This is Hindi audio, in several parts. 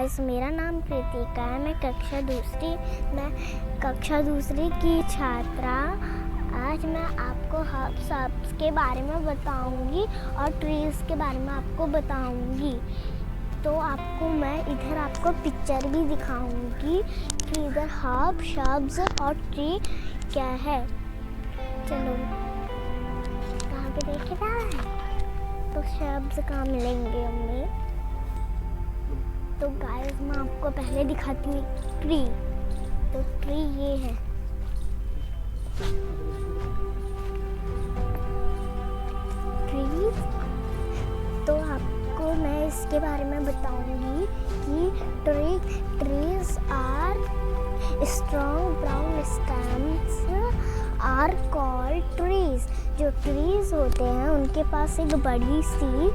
गाइस, मेरा नाम कृतिका है। मैं कक्षा दूसरी की छात्रा। आज मैं आपको हर्ब्स के बारे में बताऊंगी और ट्रीज़ के बारे में आपको बताऊंगी। तो मैं इधर आपको पिक्चर भी दिखाऊंगी कि इधर हर्ब, श्रब्स और ट्री क्या है। चलो, कहाँ पे देखेगा? तो श्रब्स कहाँ मिलेंगे हमें? तो गाइस, मैं आपको पहले दिखाती हूँ ट्री। तो ट्री ये है। ट्री, तो आपको मैं इसके बारे में बताऊंगी कि trees are strong brown stems are called trees. जो ट्रीज होते हैं उनके पास एक बड़ी सी,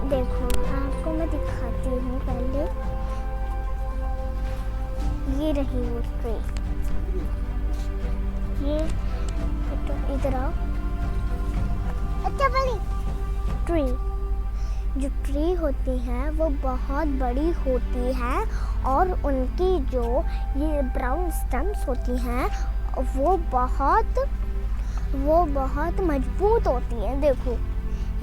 देखो आपको मैं दिखाती हूँ पहले। ये रही वो ट्री। ये तो इधर आओ। अच्छा बड़ी ट्री, जो ट्री होती है वो बहुत बड़ी होती है और उनकी जो ये ब्राउन स्टेम्स होती हैं वो बहुत मजबूत होती हैं। देखो,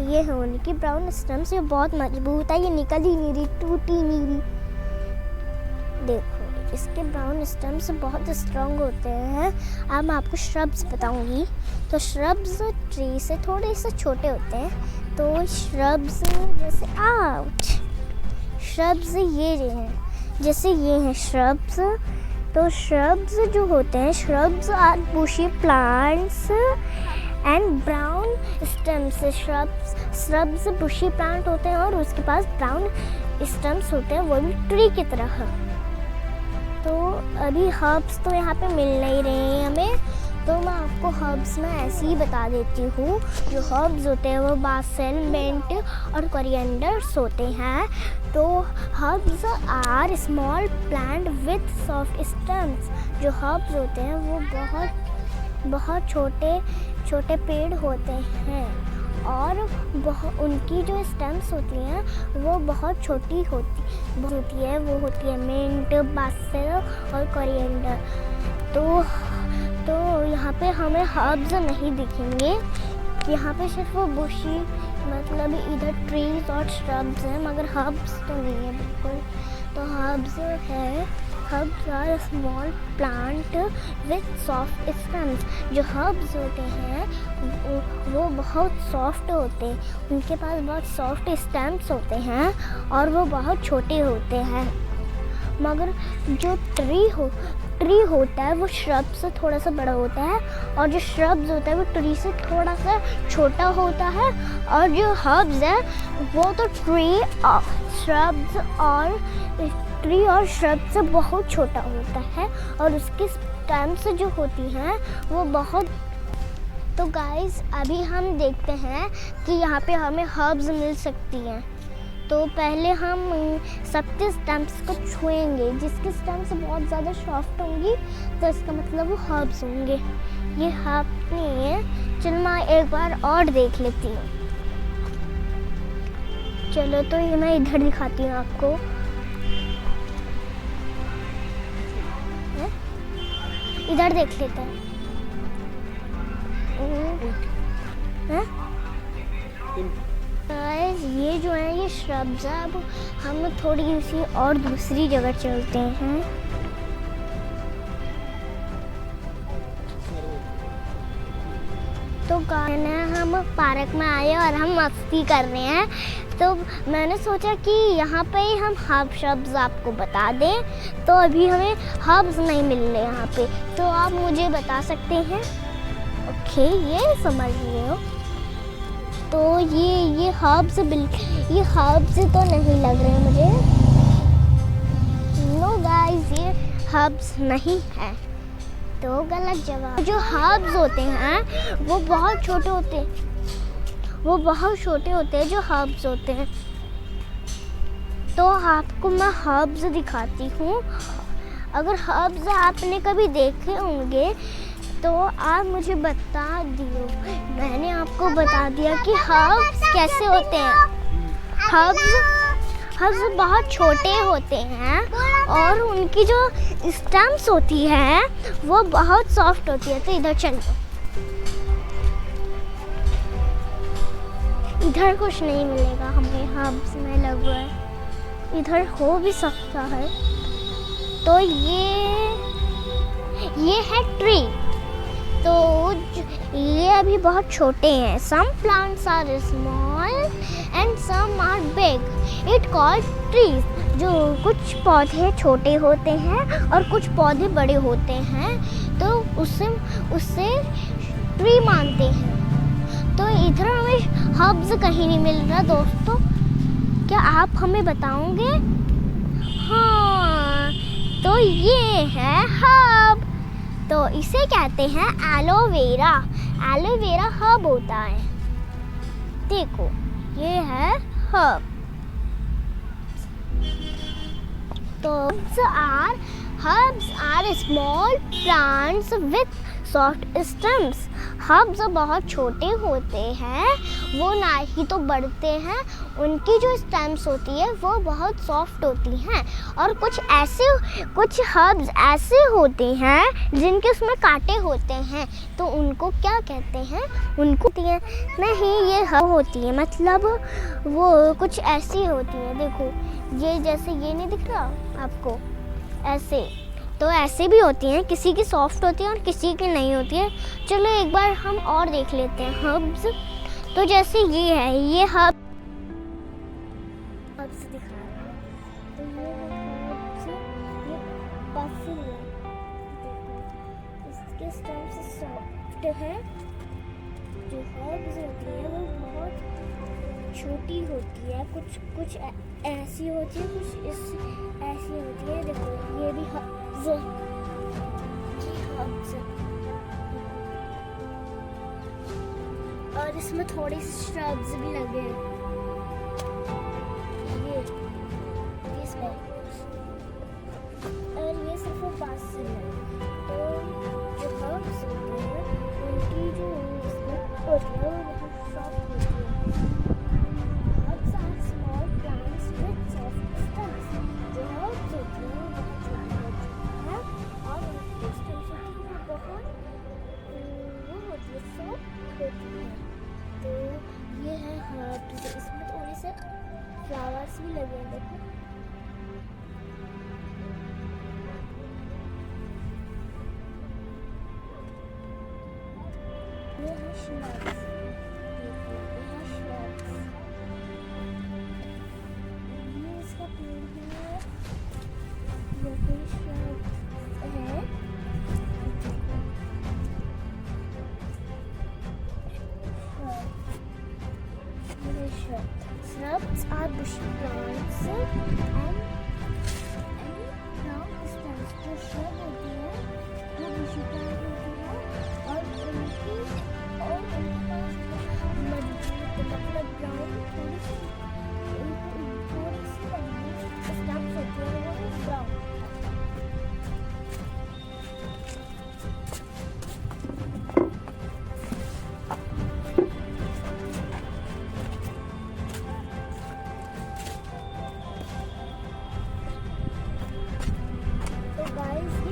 ये है उनकी ब्राउन स्टेम्स, ये बहुत मजबूत है। ये निकल ही नहीं रही, टूटी नहीं रही। देखो, इसके ब्राउन स्टेम्स बहुत स्ट्रॉन्ग होते हैं। अब मैं आपको श्रब्स बताऊंगी। तो श्रब्स ट्री से थोड़े से छोटे होते हैं। तो श्रब्स श्रब्स ये हैं, जैसे ये हैं श्रब्स। तो श्रब्स जो होते हैं, shrubs are bushy plants and brown stems. Shrubs bushy plant होते हैं और उसके पास ब्राउन स्टेम्स होते हैं, वो भी ट्री की तरह। तो अभी हर्ब्स तो यहाँ पे मिल नहीं रहे हैं हमें, तो मैं आपको हर्ब्स में ऐसे ही बता देती हूँ। जो हर्ब्स होते हैं वो बासिल, मिंट और कोरिएंडर्स होते हैं। तो herbs are small plant with soft stems. जो हर्ब्स होते हैं वो बहुत छोटे पेड़ होते हैं और उनकी जो स्टेम्स होती हैं वो बहुत छोटी होती है। वो होती है मिंट, बासिल और कोरिएंडर। तो यहाँ पे हमें हर्ब्स नहीं दिखेंगे। यहाँ पे सिर्फ वो बुशी, मतलब इधर ट्रीज और श्रब्स हैं, मगर हर्ब्स तो नहीं है बिल्कुल। तो herbs are small plant with soft stems. जो हर्ब्स होते हैं वो बहुत सॉफ्ट होते हैं, उनके पास बहुत सॉफ्ट स्टेम्स होते हैं और वो बहुत छोटे होते हैं। मगर जो ट्री होता है वो श्रब से थोड़ा सा बड़ा होता है और जो श्रब्स होता है वो ट्री से थोड़ा सा छोटा होता है। और जो हर्ब्स है वो तो ट्री और श्रब से बहुत छोटा होता है और उसकी स्टेम्स जो होती हैं वो बहुत। तो गाइस, अभी हम देखते हैं कि यहाँ पे हमें हर्ब्स मिल सकती हैं। तो पहले हम सबके स्टेम्स को छुएंगे। जिसकी स्टेम्स बहुत ज़्यादा सॉफ्ट होंगी तो इसका मतलब वो हर्ब्स होंगे। ये हर्ब नहीं है। चलो मैं एक बार और देख लेती हूँ। चलो, तो ये मैं इधर दिखाती हूँ आपको। इधर देख लेते हैं। ये जो है ये श्रब्स है। अब हम थोड़ी सी और दूसरी जगह चलते हैं। तो हम पार्क में आए और हम मस्ती कर रहे हैं। तो मैंने सोचा कि यहाँ पे ही हम हर्ब श्रब्स आपको बता दें। तो अभी हमें हर्ब्स नहीं मिल रहे यहाँ पे, तो आप मुझे बता सकते हैं? ओके, ये समझ रहे हो। तो ये हर्ब्स तो नहीं लग रहे मुझे। नो गाइस, ये हर्ब्स नहीं है। तो गलत जवाब। जो हर्ब्स होते हैं वो बहुत छोटे होते हैं। जो हर्ब्स होते हैं, तो आपको मैं हर्ब्स दिखाती हूँ। अगर हर्ब्स आपने कभी देखे होंगे तो आप मुझे बता दियो। मैंने आपको बता दिया कि हर्ब्स कैसे होते हैं। हर्ब्स बहुत छोटे होते हैं और उनकी जो स्टेम्स होती है वो बहुत सॉफ्ट होती है। तो इधर चलो, इधर कुछ नहीं मिलेगा हमें, हर्ब्स में लग रहा है इधर हो भी सकता है। तो ये है ट्री। तो ये अभी बहुत छोटे हैं। Some plants are small and some are big. It called trees. जो कुछ पौधे छोटे होते हैं और कुछ पौधे बड़े होते हैं, तो उससे ट्री मानते हैं। तो इधर हमें हर्ब्स कहीं नहीं मिल रहा दोस्तों, क्या आप हमें बताओगे? हाँ, तो ये है हर्ब। तो इसे कहते हैं एलोवेरा। एलोवेरा हर्ब होता है। देखो, ये है हर्ब। तो herbs are small plants with soft stems. Herbs बहुत छोटे होते हैं, वो ना ही तो बढ़ते हैं, उनकी जो स्टेम्स होती है वो बहुत सॉफ्ट होती हैं। और कुछ हर्ब्स ऐसे होते हैं जिनके उसमें कांटे होते हैं, तो उनको क्या कहते हैं? उनको नहीं, ये हर्ब होती है, मतलब वो कुछ ऐसी होती है। देखो, ये जैसे ये नहीं दिख रहा आपको, ऐसे तो ऐसे भी होती हैं, किसी की सॉफ्ट होती है और किसी की नहीं होती है। चलो एक बार हम और देख लेते हैं हर्ब्स। तो जैसे ये है, ये हर्ब्स दिखा रहा है। तो ये हर्ब्स, ये बासिल है, इसके स्टेम्स सॉफ्ट है। जो हर्ब्स होती है वो बहुत छोटी होती है, कुछ ऐसी होती है, कुछ ऐसी होती है। देखो, ये भी हर्ब्स और इसमें थोड़ी सी श्रब्स भी लगे हैं। ये इसमें, और ये सिर्फ बासिल है। तो जो हर्ब्स होते हैं उनकी जो स्मेल होती है वो बहुत सॉफ्ट होती है। Herbs are small plants with soft stems. जो herbs होती हैं वो बहुत छोटी होती हैं और उनकी stems होती हैं वो होती है सॉफ्ट होती है। तो ये है herbs। इसमें थोड़े से फ्लावर्स भी लगे हैं, देखो। ये है shrubs। Shrubs are bushy plants and long stems. जो shrub होती है वो bushy plant होती है और उनके पास मजबूत, मतलब ब्राउन थोड़ी सी स्टेम्स होती है, वो ब्राउन।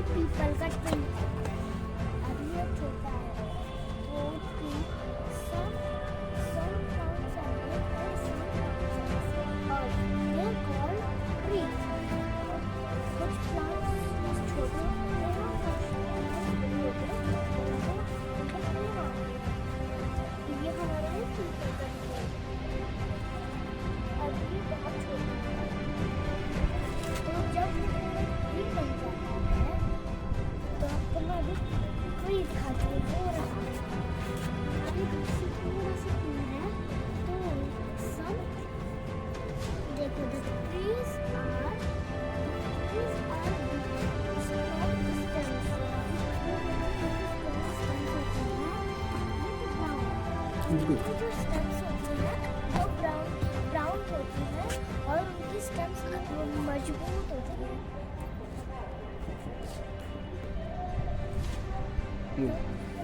पीपल का ट्री अभी ये छोटा है। तो some plants are big and some plants are small. They called trees. कुछ plants छोटे होते हैं और कुछ बड़े होते हैं। ये हमारा है पीपल का ट्री। अभी बहुत छोटा है। तो जब ट्री बन जाता है तो आपको मैं अभी ट्री दिखाती हूँ। वो रहा अभी थोड़ा सा फूल है। तो सब देखो, द ट्रीज आर जो स्टेम्स होती है वो ब्राउन होती है और उनकी स्टेम्स मजबूत होती है।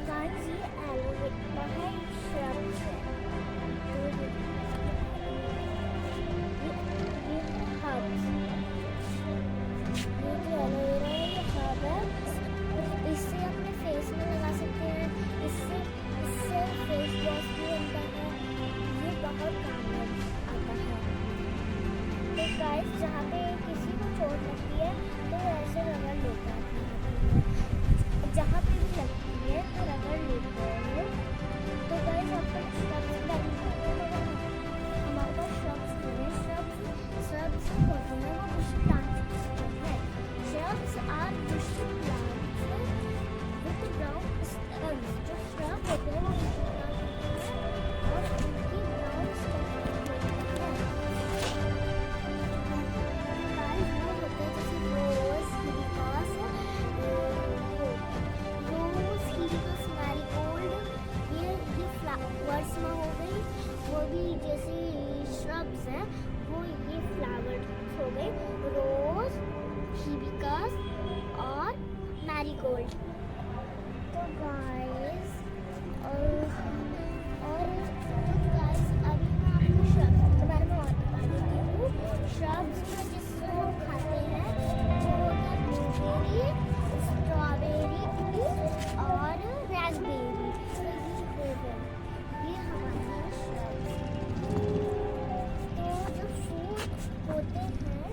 गाइस, ये एलोवेरा है, श्रब्स है। ये मैरीगोल्ड। तो गाइस और तो गाइस अभी मैं आपको श्रब्स के बारे में और बता देती हूँ। श्रब्स में जिसको हम खाते हैं वो होता है ब्लूबेरी, स्ट्रॉबेरी और रास्पबेरी। ये हमारे श्रब्स। तो जो फ्रूट होते हैं